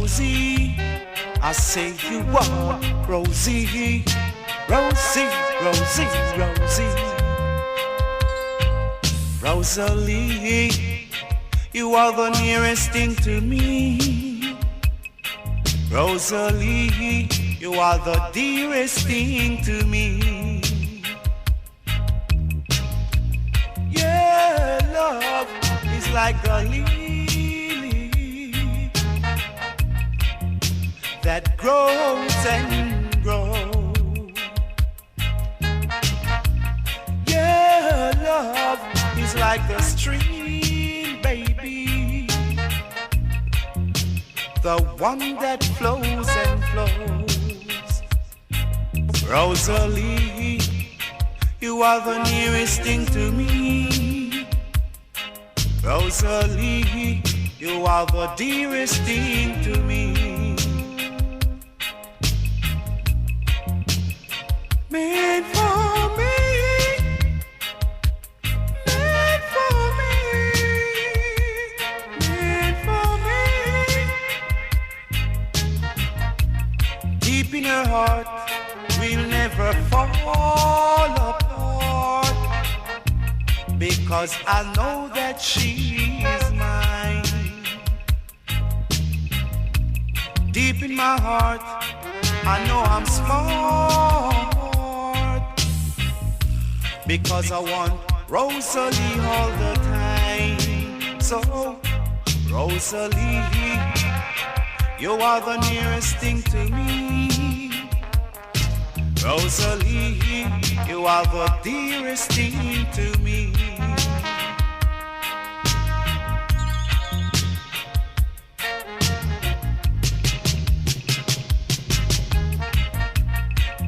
Rosie, I say you are Rosie, Rosie, Rosie, Rosie. Rosalie, you are the nearest thing to me. Rosalie, you are the dearest thing to me. Yeah, love is like a lily that grows and grows. Yeah, love is like the stream, baby, the one that flows and flows. Rosalie, you are the nearest thing to me. Rosalie, you are the dearest thing to me. Made for me, made for me, made for me. Deep in her heart, we'll never fall apart, because I know that she is mine. Deep in my heart, I know I'm smart, because I want Rosalie all the time. So, Rosalie, you are the nearest thing to me. Rosalie, you are the dearest thing to me.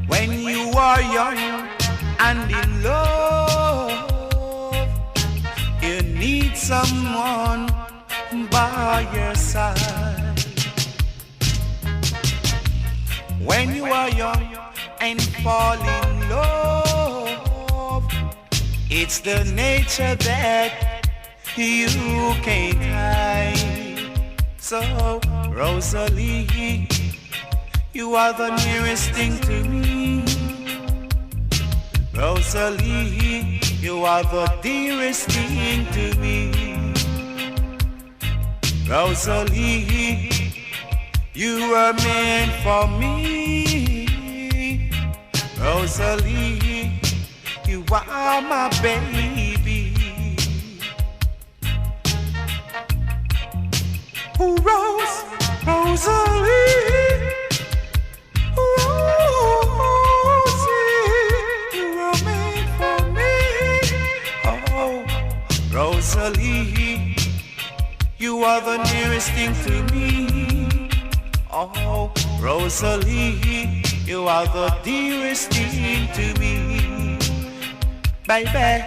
When you are young and in love, you need someone by your side. When you are young and fall in love, it's the nature that you can't hide. So, Rosalie, you are the nearest thing to me. Rosalie, you are the dearest thing to me. Rosalie, you were meant for me. Rosalie, you are my baby. Rose, Rosalie, Rosie, you were made for me. Oh, Rosalie, you are the nearest thing to me. Oh, Rosalie, you are the dearest thing to me. Baby,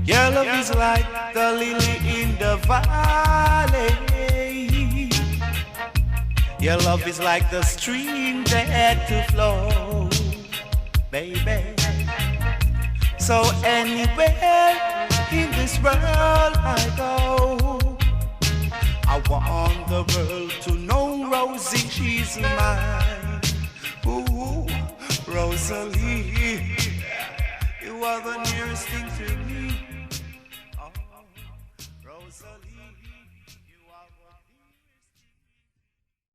your love is like the lily in the valley. Your love is like the stream that to flow, baby. So anywhere in this world I go, I want the world to know Rosie, she's mine. Ooh, Rosalie, you are the nearest thing to me. Oh, Rosalie.